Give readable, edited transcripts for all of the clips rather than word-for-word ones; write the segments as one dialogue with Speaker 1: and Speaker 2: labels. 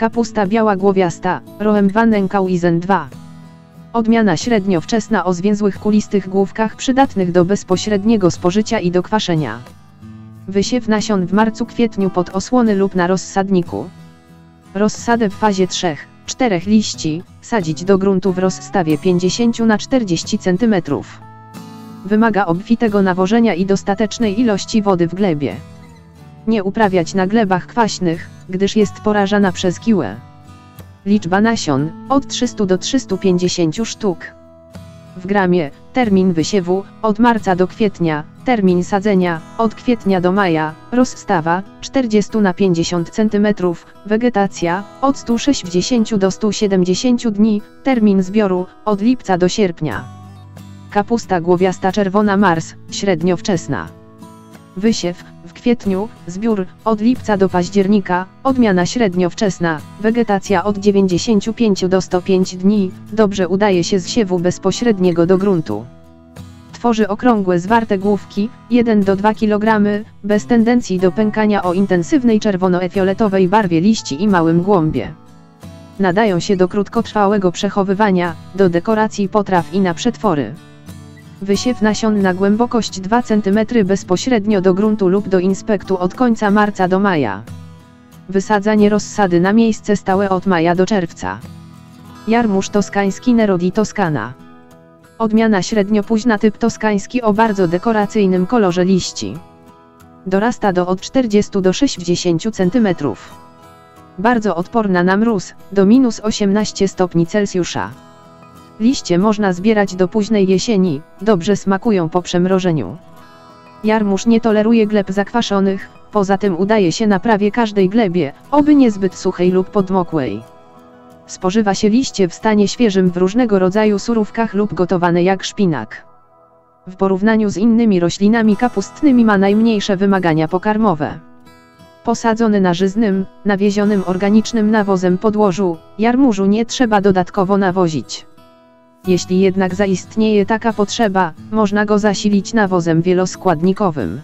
Speaker 1: Kapusta biała głowiasta, Rohem Vannenkauizen 2. Odmiana średnio wczesna o zwięzłych kulistych główkach przydatnych do bezpośredniego spożycia i do kwaszenia. Wysiew nasion w marcu-kwietniu pod osłony lub na rozsadniku. Rozsadę w fazie 3-4 liści, sadzić do gruntu w rozstawie 50 na 40 cm. Wymaga obfitego nawożenia i dostatecznej ilości wody w glebie. Nie uprawiać na glebach kwaśnych, gdyż jest porażana przez kiłę. Liczba nasion, od 300 do 350 sztuk. W gramie, termin wysiewu, od marca do kwietnia, termin sadzenia, od kwietnia do maja, rozstawa, 40 na 50 cm, wegetacja, od 160 do 170 dni, termin zbioru, od lipca do sierpnia. Kapusta głowiasta czerwona Mars, średnio wczesna. Wysiew, w kwietniu, zbiór, od lipca do października, odmiana średnio wczesna, wegetacja od 95 do 105 dni, dobrze udaje się z siewu bezpośredniego do gruntu. Tworzy okrągłe zwarte główki, 1 do 2 kg, bez tendencji do pękania o intensywnej czerwono-fioletowej barwie liści i małym głąbie. Nadają się do krótkotrwałego przechowywania, do dekoracji potraw i na przetwory. Wysiew nasion na głębokość 2 cm bezpośrednio do gruntu lub do inspektu od końca marca do maja. Wysadzanie rozsady na miejsce stałe od maja do czerwca. Jarmuż toskański Nerodi Toscana. Odmiana średnio późna typ toskański o bardzo dekoracyjnym kolorze liści. Dorasta do od 40 do 60 cm. Bardzo odporna na mróz, do -18 stopni Celsjusza. Liście można zbierać do późnej jesieni, dobrze smakują po przemrożeniu. Jarmuż nie toleruje gleb zakwaszonych, poza tym udaje się na prawie każdej glebie, oby niezbyt suchej lub podmokłej. Spożywa się liście w stanie świeżym w różnego rodzaju surówkach lub gotowane jak szpinak. W porównaniu z innymi roślinami kapustnymi ma najmniejsze wymagania pokarmowe. Posadzony na żyznym, nawiezionym organicznym nawozem podłożu, jarmużu nie trzeba dodatkowo nawozić. Jeśli jednak zaistnieje taka potrzeba, można go zasilić nawozem wieloskładnikowym.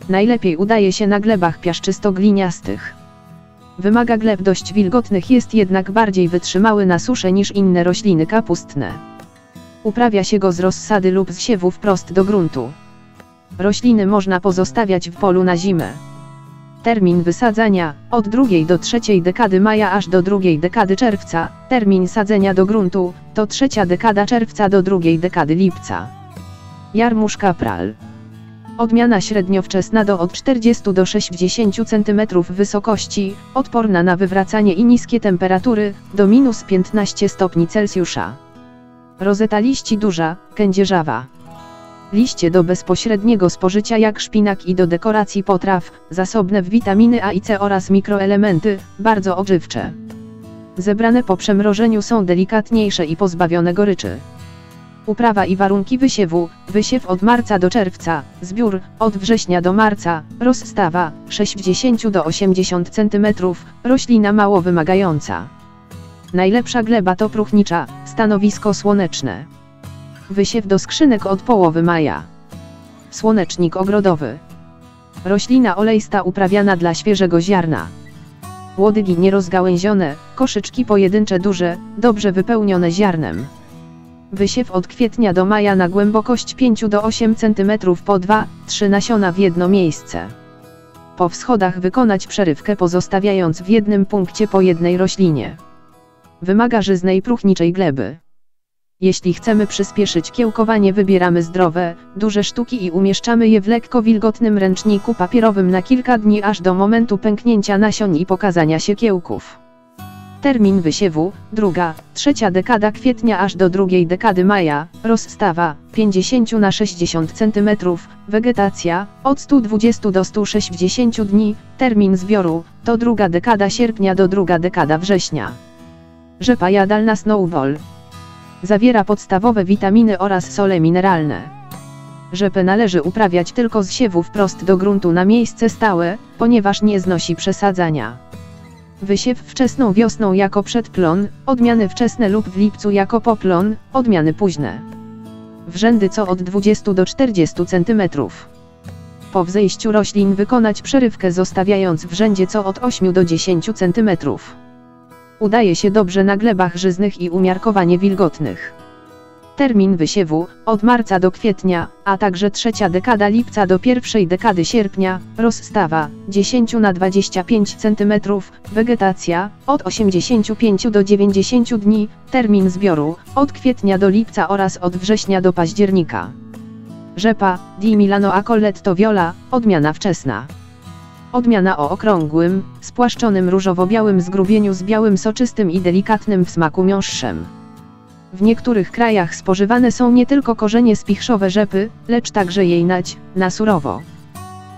Speaker 1: Najlepiej udaje się na glebach piaszczysto-gliniastych. Wymaga gleb dość wilgotnych, jest jednak bardziej wytrzymały na suszę niż inne rośliny kapustne. Uprawia się go z rozsady lub z siewu wprost do gruntu. Rośliny można pozostawiać w polu na zimę. Termin wysadzania, od 2 do 3 dekady maja aż do 2 dekady czerwca, termin sadzenia do gruntu, to 3 dekada czerwca do 2 dekady lipca. Jarmuż kapral. Odmiana średnio wczesna do od 40 do 60 cm wysokości, odporna na wywracanie i niskie temperatury, do -15 stopni Celsjusza. Rozeta liści duża, kędzierzawa. Liście do bezpośredniego spożycia jak szpinak i do dekoracji potraw, zasobne w witaminy A i C oraz mikroelementy, bardzo odżywcze. Zebrane po przemrożeniu są delikatniejsze i pozbawione goryczy. Uprawa i warunki wysiewu, wysiew od marca do czerwca, zbiór, od września do marca, rozstawa, 60 do 80 cm, roślina mało wymagająca. Najlepsza gleba to próchnicza, stanowisko słoneczne. Wysiew do skrzynek od połowy maja. Słonecznik ogrodowy. Roślina olejsta uprawiana dla świeżego ziarna. Łodygi nierozgałęzione, koszyczki pojedyncze duże, dobrze wypełnione ziarnem. Wysiew od kwietnia do maja na głębokość 5 do 8 cm po 2-3 nasiona w jedno miejsce. Po wschodach wykonać przerywkę pozostawiając w jednym punkcie po jednej roślinie. Wymaga żyznej próchniczej gleby. Jeśli chcemy przyspieszyć kiełkowanie, wybieramy zdrowe, duże sztuki i umieszczamy je w lekko wilgotnym ręczniku papierowym na kilka dni aż do momentu pęknięcia nasion i pokazania się kiełków. Termin wysiewu, 2-3 dekada kwietnia aż do 2 dekady maja, rozstawa, 50 na 60 cm, wegetacja, od 120 do 160 dni, termin zbioru, to 2 dekada sierpnia do 2 dekada września. Rzepa jadalna Snowball. Zawiera podstawowe witaminy oraz sole mineralne. Rzepę należy uprawiać tylko z siewu wprost do gruntu na miejsce stałe, ponieważ nie znosi przesadzania. Wysiew wczesną wiosną jako przedplon, odmiany wczesne lub w lipcu jako poplon, odmiany późne. Wrzędy co od 20 do 40 cm. Po wzejściu roślin wykonać przerywkę zostawiając wrzędzie co od 8 do 10 cm. udaje się dobrze na glebach żyznych i umiarkowanie wilgotnych. Termin wysiewu, od marca do kwietnia, a także trzecia dekada lipca do pierwszej dekady sierpnia, rozstawa, 10 na 25 cm, wegetacja, od 85 do 90 dni, termin zbioru, od kwietnia do lipca oraz od września do października. Rzepa, Di Milano a Colletto Viola, odmiana wczesna. Odmiana o okrągłym, spłaszczonym różowo-białym zgrubieniu z białym soczystym i delikatnym w smaku miąższem. W niektórych krajach spożywane są nie tylko korzenie spichrzowe rzepy, lecz także jej nać, na surowo.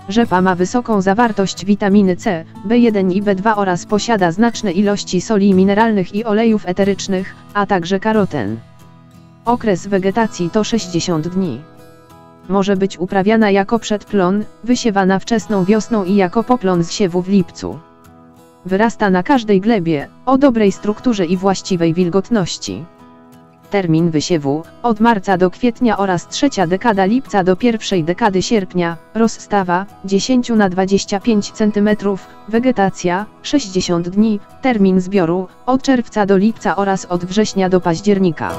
Speaker 1: Rzepa ma wysoką zawartość witaminy C, B1 i B2 oraz posiada znaczne ilości soli mineralnych i olejów eterycznych, a także karoten. Okres wegetacji to 60 dni. Może być uprawiana jako przedplon, wysiewana wczesną wiosną i jako poplon z siewu w lipcu. Wyrasta na każdej glebie, o dobrej strukturze i właściwej wilgotności. Termin wysiewu, od marca do kwietnia oraz trzecia dekada lipca do pierwszej dekady sierpnia, rozstawa, 10 na 25 cm, wegetacja, 60 dni, termin zbioru, od czerwca do lipca oraz od września do października.